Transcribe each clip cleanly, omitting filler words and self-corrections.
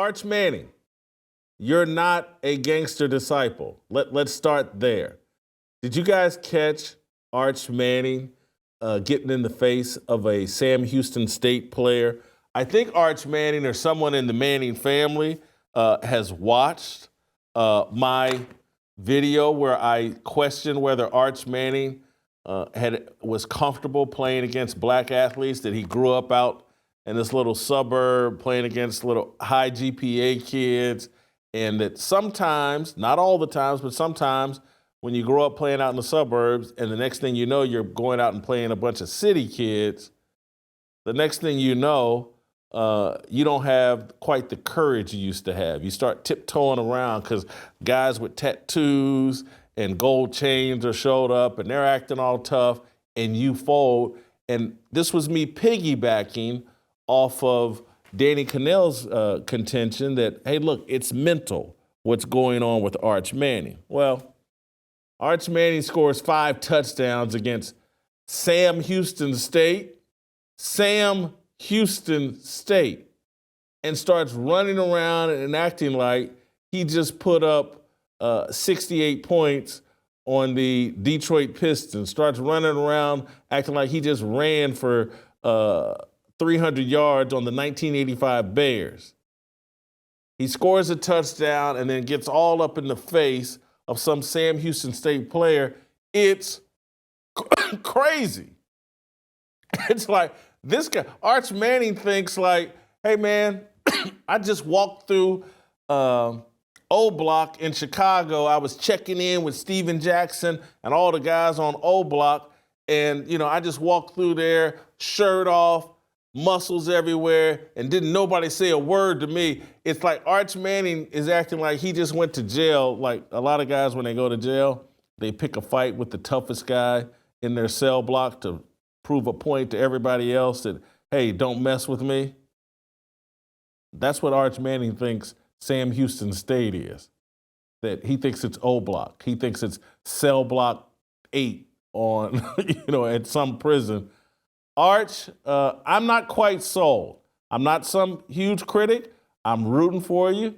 Arch Manning, you're not a gangster disciple. Let's start there. Did you guys catch Arch Manning getting in the face of a Sam Houston State player? I think Arch Manning or someone in the Manning family has watched my video where I questioned whether Arch Manning was comfortable playing against black athletes, that he grew up out in this little suburb playing against little high GPA kids, and that sometimes, not all the times, but sometimes when you grow up playing out in the suburbs and the next thing you know, you're going out and playing a bunch of city kids, the next thing you know, you don't have quite the courage you used to have. You start tiptoeing around because guys with tattoos and gold chains are showed up and they're acting all tough and you fold. And this was me piggybacking off of Danny Cannell's contention that, hey, look, it's mental what's going on with Arch Manning. Well, Arch Manning scores 5 touchdowns against Sam Houston State, and starts running around and acting like he just put up 68 points on the Detroit Pistons, starts running around acting like he just ran for 300 yards on the 1985 Bears. He scores a touchdown and then gets all up in the face of some Sam Houston State player. It's crazy. It's like this guy, Arch Manning, thinks like, hey, man, I just walked through O Block in Chicago. I was checking in with Steven Jackson and all the guys on O Block. And, you know, I just walked through there, shirt off, muscles everywhere, and didn't nobody say a word to me. It's like Arch Manning is acting like he just went to jail. Like a lot of guys, when they go to jail, they pick a fight with the toughest guy in their cell block to prove a point to everybody else that, hey, don't mess with me. That's what Arch Manning thinks Sam Houston State is. That he thinks it's O Block. He thinks it's cell block 8 on, at some prison. Arch, I'm not quite sold. I'm not some huge critic. I'm rooting for you.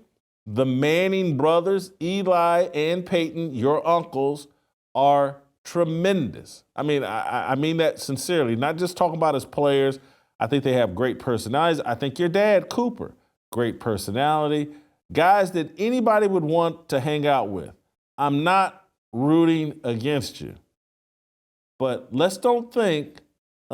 The Manning brothers, Eli and Peyton, your uncles, are tremendous. I mean, I mean that sincerely, not just talking about as players. I think they have great personalities. I think your dad, Cooper, great personality. Guys that anybody would want to hang out with. I'm not rooting against you. But let's don't think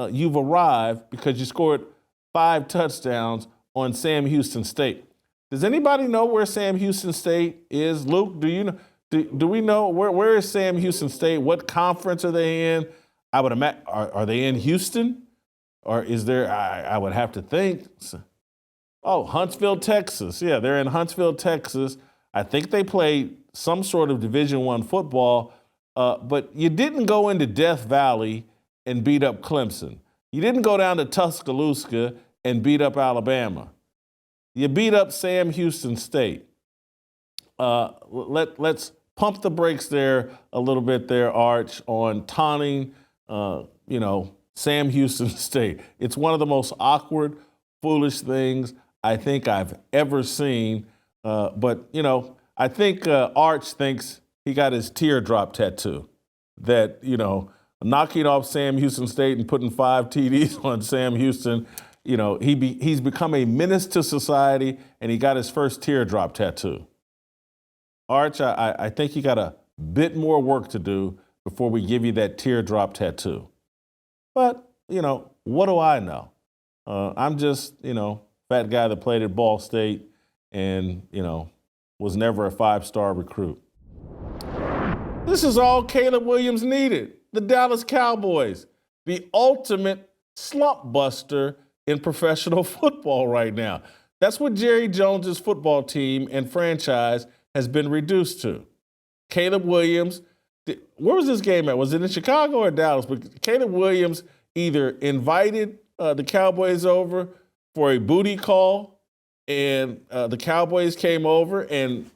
you've arrived because you scored 5 touchdowns on Sam Houston State. Does anybody know where Sam Houston State is? Luke, do you know? Do we know where is Sam Houston State? What conference are they in? I would imagine, are they in Houston? Or is there, I would have to think. Oh, Huntsville, Texas. Yeah, they're in Huntsville, Texas. I think they play some sort of Division I football, but you didn't go into Death Valley and beat up Clemson. You didn't go down to Tuscaloosa and beat up Alabama. You beat up Sam Houston State. Let's pump the brakes there a little bit there, Arch, on taunting, Sam Houston State. It's one of the most awkward, foolish things I think I've ever seen. But I think Arch thinks he got his teardrop tattoo. That, knocking off Sam Houston State and putting 5 TDs on Sam Houston, he's become a menace to society, and he got his first teardrop tattoo. Arch, I think you got a bit more work to do before we give you that teardrop tattoo. But, what do I know? I'm just, fat guy that played at Ball State and, was never a 5-star recruit. This is all Caleb Williams needed. The Dallas Cowboys, the ultimate slump buster in professional football right now. That's what Jerry Jones's football team and franchise has been reduced to. Caleb Williams, where was this game at? Was it in Chicago or Dallas? But Caleb Williams either invited the Cowboys over for a booty call, and the Cowboys came over, and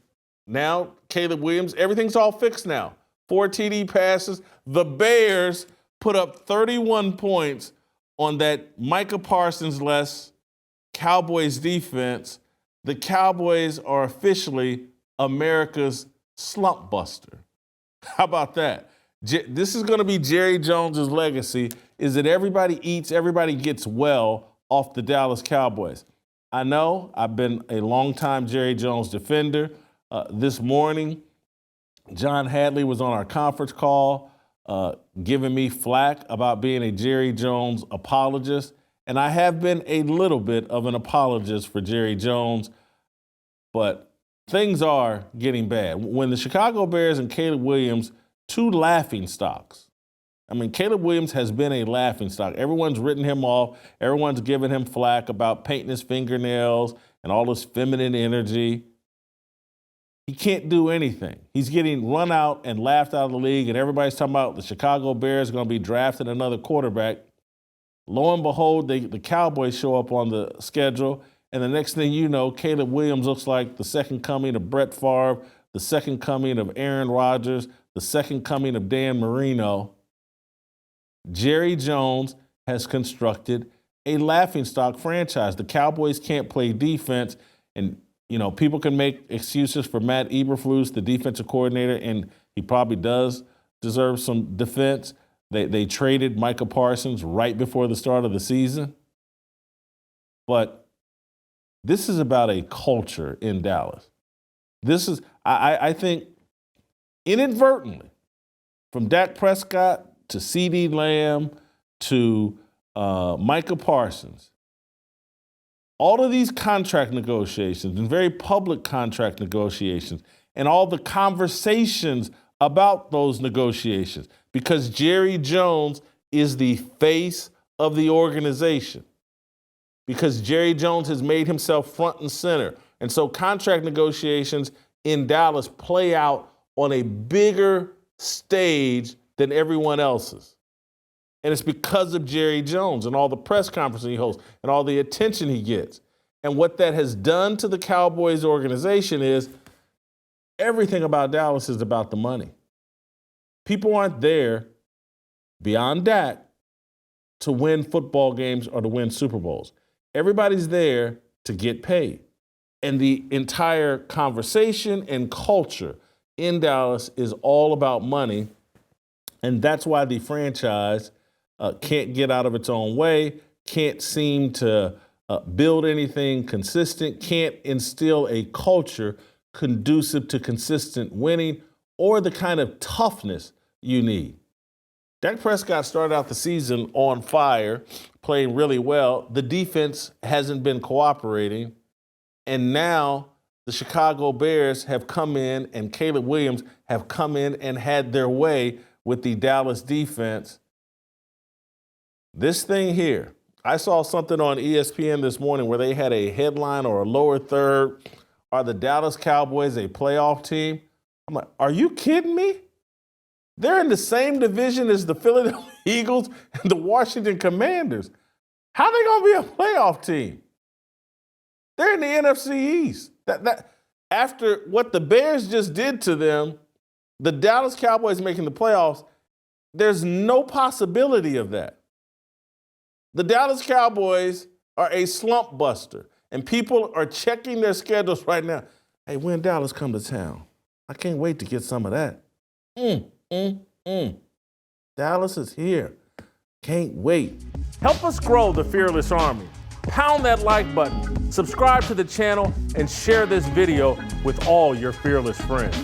now Caleb Williams, everything's all fixed now. 4 TD passes. The Bears put up 31 points on that Micah Parsons-less Cowboys defense the Cowboys are officially America's slump buster. How about that? This is going to be Jerry Jones's legacy, is that everybody eats, everybody gets well off the Dallas Cowboys. I know I've been a longtime Jerry Jones defender. This morning, John Hadley was on our conference call giving me flack about being a Jerry Jones apologist. And I have been a little bit of an apologist for Jerry Jones, but things are getting bad. When the Chicago Bears and Caleb Williams, two laughing stocks. I mean, Caleb Williams has been a laughing stock. Everyone's written him off. Everyone's given him flack about painting his fingernails and all this feminine energy. He can't do anything. He's getting run out and laughed out of the league, and everybody's talking about the Chicago Bears are going to be drafting another quarterback. Lo and behold, the Cowboys show up on the schedule, and the next thing you know, Caleb Williams looks like the second coming of Brett Favre, the second coming of Aaron Rodgers, the second coming of Dan Marino. Jerry Jones has constructed a laughingstock franchise. The Cowboys can't play defense, and people can make excuses for Matt Eberflus, the defensive coordinator, and he probably does deserve some defense. They traded Micah Parsons right before the start of the season. But this is about a culture in Dallas. This is, I think, inadvertently, from Dak Prescott to CeeDee Lamb to Micah Parsons, all of these contract negotiations and very public contract negotiations and all the conversations about those negotiations, because Jerry Jones is the face of the organization, because Jerry Jones has made himself front and center. And so contract negotiations in Dallas play out on a bigger stage than everyone else's. And it's because of Jerry Jones and all the press conferences he hosts and all the attention he gets. And what that has done to the Cowboys organization is everything about Dallas is about the money. People aren't there beyond Dak to win football games or to win Super Bowls. Everybody's there to get paid. And the entire conversation and culture in Dallas is all about money. And that's why the franchise can't get out of its own way, can't seem to build anything consistent, can't instill a culture conducive to consistent winning or the kind of toughness you need. Dak Prescott started out the season on fire, playing really well. The defense hasn't been cooperating. And now the Chicago Bears have come in and Caleb Williams have come in and had their way with the Dallas defense. This thing here, I saw something on ESPN this morning where they had a headline or a lower third. Are the Dallas Cowboys a playoff team? I'm like, are you kidding me? They're in the same division as the Philadelphia Eagles and the Washington Commanders. How are they going to be a playoff team? They're in the NFC East. After what the Bears just did to them, the Dallas Cowboys making the playoffs, there's no possibility of that. The Dallas Cowboys are a slump buster, and people are checking their schedules right now. Hey, when Dallas come to town? I can't wait to get some of that. Dallas is here. Can't wait. Help us grow the Fearless Army. Pound that like button, subscribe to the channel, and share this video with all your fearless friends.